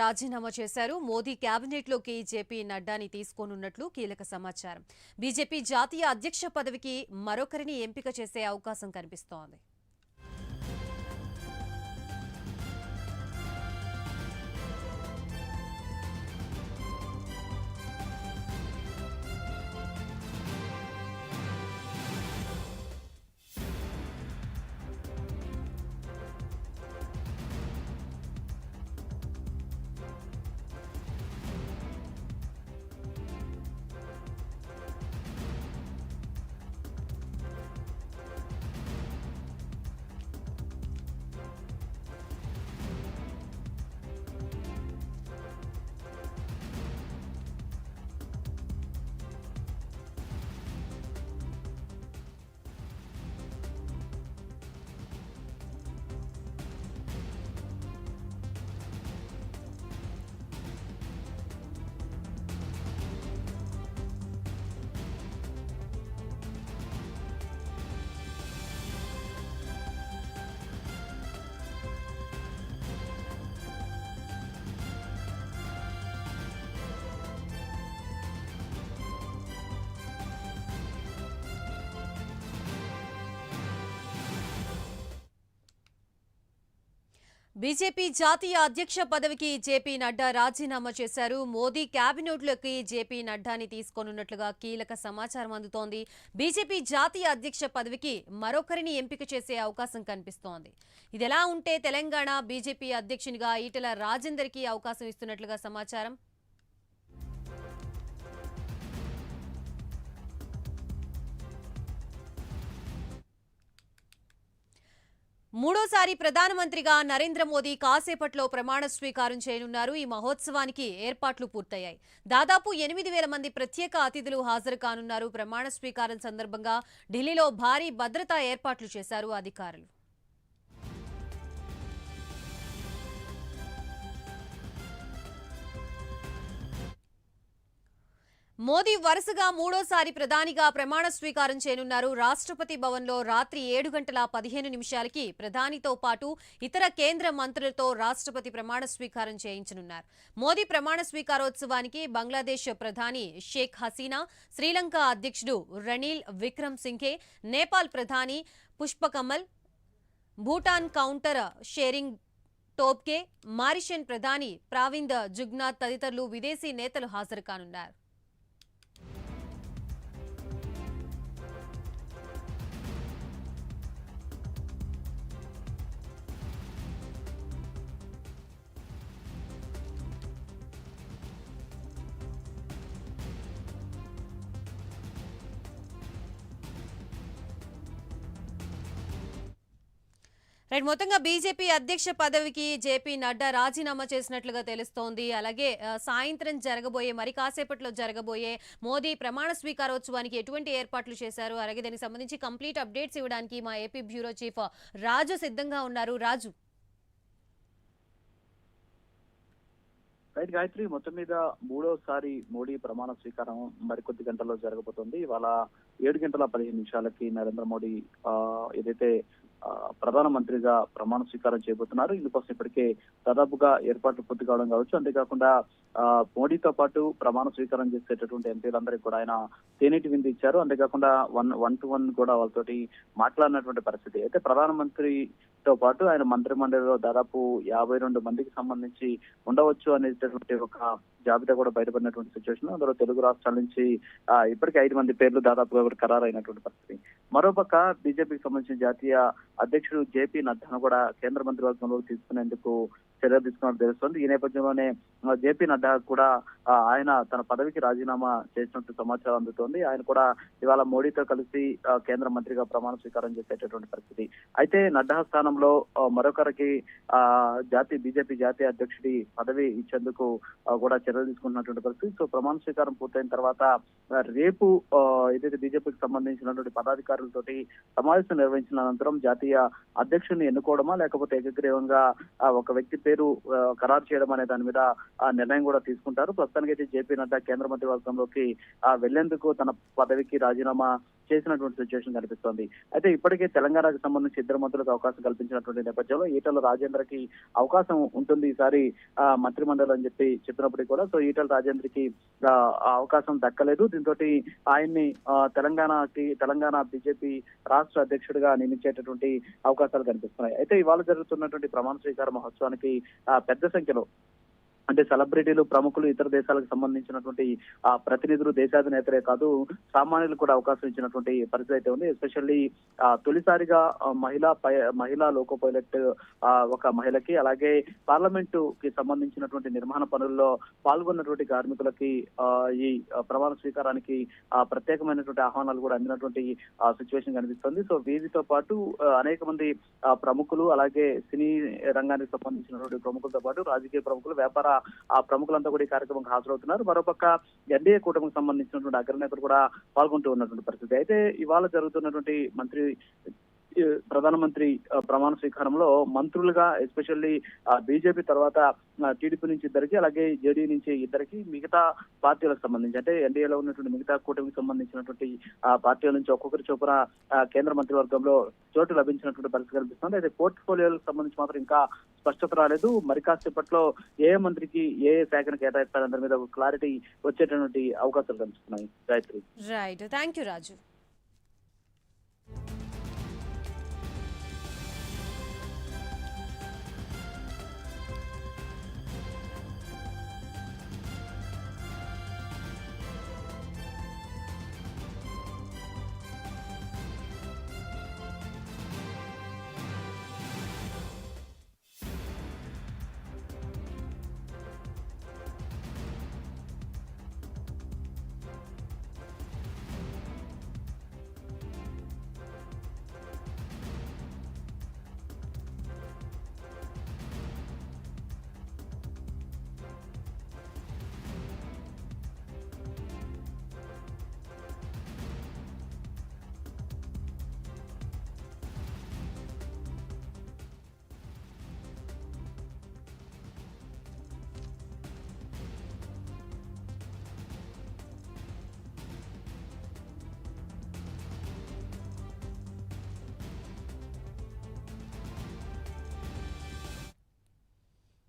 రాజీనామా చేశారు. మోదీ కేబినెట్లోకి జేపీ నడ్డాని తీసుకోనున్నట్లు కీలక సమాచారం. బీజేపీ జాతీయ అధ్యక్ష పదవికి మరొకరిని ఎంపిక చేసే అవకాశం కనిపిస్తోంది. బీజేపీ జాతీయ అధ్యక్ష పదవికి జేపీ నడ్డా రాజీనామా చేశారు. మోదీ కేబినెట్లోకి జేపీ నడ్డాని తీసుకోనున్నట్లుగా కీలక సమాచారం అందుతోంది. బీజేపీ జాతీయ అధ్యక్ష పదవికి మరొకరిని ఎంపిక చేసే అవకాశం కనిపిస్తోంది. ఇదిలా ఉంటే తెలంగాణ బీజేపీ అధ్యక్షునిగా ఈటెల రాజేందర్కి అవకాశం ఇస్తున్నట్లుగా సమాచారం. మూడోసారి ప్రధానమంత్రిగా నరేంద్ర మోదీ కాసేపట్లో ప్రమాణ స్వీకారం చేయనున్నారు. ఈ మహోత్సవానికి ఏర్పాట్లు పూర్తయ్యాయి. దాదాపు 8,000 మంది ప్రత్యేక అతిథులు హాజరు కానున్నారు. ప్రమాణ స్వీకారం సందర్భంగా ఢిల్లీలో భారీ భద్రతా ఏర్పాట్లు చేశారు అధికారులు. మోదీ వరుసగా మూడోసారి ప్రధానిగా ప్రమాణ స్వీకారం చేయనున్నారు. రాష్ట్రపతి భవన్లో రాత్రి 7:15 ప్రధానితో పాటు ఇతర కేంద్ర మంత్రులతో రాష్ట్రపతి ప్రమాణ స్వీకారం చేయించనున్నారు. మోదీ ప్రమాణ స్వీకారోత్సవానికి బంగ్లాదేశ్ ప్రధాని షేక్ హసీనా, శ్రీలంక అధ్యక్షుడు రనిల్ విక్రమ్ సింఘే, నేపాల్ ప్రధాని Pushpa Kamal, Bhutan counter sharing Tobgay, Mauritius ప్రధాని ప్రావింద్ జుగ్నాథ్ తదితరులు విదేశీ నేతలు హాజరు కానున్నారు. మొత్తంగా బీజేపీ అధ్యక్ష పదవికి జేపీ నడ్డా రాజీనామా చేసినట్లుగా తెలుస్తోంది. అలాగే సాయంత్రం మరి కాసేపట్లో జరగబోయే మోదీ ప్రమాణ స్వీకారోత్సవానికి ఎటువంటి ఏర్పాట్లు చేశారు, అలాగే దానికి సంబంధించి కంప్లీట్ అప్డేట్స్ ఇవ్వడానికి మా ఏపీ బ్యూరో చీఫ్ రాజు సిద్ధంగా ఉన్నారు. రాజు. రైట్ గాయత్రి, మొత్తం మీద మూడోసారి మోడీ ప్రమాణ స్వీకారం మరికొద్ది గంటల్లో జరగబోతోంది. ఇవాళ 7:15 నరేంద్ర మోడీ ఏదైతే ప్రధానమంత్రిగా ప్రమాణ స్వీకారం చేయబోతున్నారు. ఇందుకోసం ఇప్పటికే దాదాపుగా ఏర్పాట్లు పూర్తి కావడం కావచ్చు. అంతేకాకుండా మోడీతో పాటు ప్రమాణ స్వీకారం చేసేటటువంటి ఎంపీలందరికీ కూడా ఆయన తేనీటి విందు ఇచ్చారు. అంతేకాకుండా వన్ టు వన్ కూడా వాళ్ళతోటి మాట్లాడినటువంటి పరిస్థితి. అయితే ప్రధానమంత్రితో పాటు ఆయన మంత్రి మండలిలో దాదాపు 52 మందికి సంబంధించి ఉండవచ్చు అనేటటువంటి ఒక జాబితా కూడా బయటపడినటువంటి సిచ్యువేషన్. అందులో తెలుగు రాష్ట్రాల నుంచి ఇప్పటికే 5 మంది పేర్లు దాదాపుగా ఖరారు అయినటువంటి పరిస్థితి. మరోపక్క బీజేపీకి సంబంధించిన జాతీయ అధ్యక్షుడు జేపీ నడ్డాను కూడా కేంద్ర మంత్రివర్గంలోకి తీసుకునేందుకు చర్యలు తీసుకున్నట్టు తెలుస్తోంది. ఈ నేపథ్యంలోనే జేపీ నడ్డా కూడా ఆయన తన పదవికి రాజీనామా చేసినట్టు సమాచారం అందుతోంది. ఆయన కూడా ఇవాళ మోడీతో కలిసి కేంద్ర మంత్రిగా ప్రమాణ స్వీకారం చేసేటటువంటి పరిస్థితి. అయితే నడ్డా స్థానంలో మరొకరికి బీజేపీ జాతీయ అధ్యక్షుడి పదవి ఇచ్చేందుకు కూడా చర్యలు తీసుకుంటున్నటువంటి పరిస్థితి. సో ప్రమాణ స్వీకారం పూర్తయిన తర్వాత రేపు ఏదైతే బీజేపీకి సంబంధించినటువంటి పదాధికారులతోటి సమావేశం నిర్వహించిన అనంతరం జాతీయ అధ్యక్షుడిని ఎన్నుకోవడమా లేకపోతే ఏకగ్రీవంగా ఒక వ్యక్తి పేరు ఖరారు చేయడం అనే దాని మీద నిర్ణయం కూడా తీసుకుంటారు. ప్రస్తుతానికైతే జేపీ నడ్డా కేంద్ర మంత్రి వర్గంలోకి వెళ్లేందుకు తన పదవికి రాజీనామా చేసినటువంటి సిచ్యువేషన్ కనిపిస్తోంది. అయితే ఇప్పటికే తెలంగాణకు సంబంధించి ఇద్దరు మంత్రులకు అవకాశం కల్పించినటువంటి నేపథ్యంలో ఈటల రాజేందర్కి అవకాశం ఉంటుంది ఈసారి మంత్రిమండలి అని చెప్పినప్పటికీ కూడా సో ఈటల రాజేందర్కి ఆ అవకాశం దక్కలేదు. దీంతో ఆయన్ని తెలంగాణ బీజేపీ రాష్ట్ర అధ్యక్షుడిగా నియమించేటటువంటి అవకాశాలు కనిపిస్తున్నాయి. అయితే ఇవాళ జరుగుతున్నటువంటి ప్రమాణ స్వీకార మహోత్సవానికి పెద్ద సంఖ్యలో అంటే సెలబ్రిటీలు, ప్రముఖులు, ఇతర దేశాలకు సంబంధించినటువంటి ప్రతినిధులు, దేశాధినేతలే కాదు సామాన్యులు కూడా అవకాశం ఇచ్చినటువంటి పరిస్థితి అయితే ఉంది. ఎస్పెషల్లీ తొలిసారిగా మహిళా లోకో పైలట్ ఒక మహిళకి, అలాగే పార్లమెంటు కి సంబంధించినటువంటి నిర్మాణ పనుల్లో పాల్గొన్నటువంటి కార్మికులకి ఈ ప్రమాణ స్వీకారానికి ప్రత్యేకమైనటువంటి ఆహ్వానాలు కూడా అందినటువంటి సిచ్యువేషన్ కనిపిస్తుంది. సో వీరితో పాటు అనేక మంది ప్రముఖులు, అలాగే సినీ రంగానికి సంబంధించినటువంటి ప్రముఖులతో పాటు రాజకీయ ప్రముఖులు, వ్యాపార ప్రముఖులంతా కూడా ఈ కార్యక్రమంకి హాజరవుతున్నారు. మరోపక్క ఎన్డీఏ కూటమికి సంబంధించినటువంటి అగ్రనేతలు కూడా పాల్గొంటూ ఉన్నటువంటి పరిస్థితి. అయితే ఇవాళ జరుగుతున్నటువంటి ప్రధానమంత్రి ప్రమాణ స్వీకారంలో మంత్రులుగా ఎస్పెషల్లీ బీజేపీ తర్వాత టీడీపీ నుంచి ఇద్దరికి, అలాగే జేడీ నుంచి ఇద్దరికి, మిగతా పార్టీలకు సంబంధించి అంటే ఎన్డీఏలో ఉన్నటువంటి మిగతా కూటమికి సంబంధించినటువంటి పార్టీల నుంచి ఒక్కొక్కరి చొప్పున కేంద్ర మంత్రివర్గంలో చోటు లభించినటువంటి పరిస్థితి కనిపిస్తుంది. అయితే పోర్ట్ఫోలియోలకు సంబంధించి మాత్రం ఇంకా స్పష్టత రాలేదు. మరి కాసేపట్లో ఏ మంత్రికి ఏ శాఖను కేటాయిస్తారు అందరి మీద క్లారిటీ వచ్చేటటువంటి అవకాశాలు కనిపిస్తున్నాయి. Gayatri. Right, thank you Raju.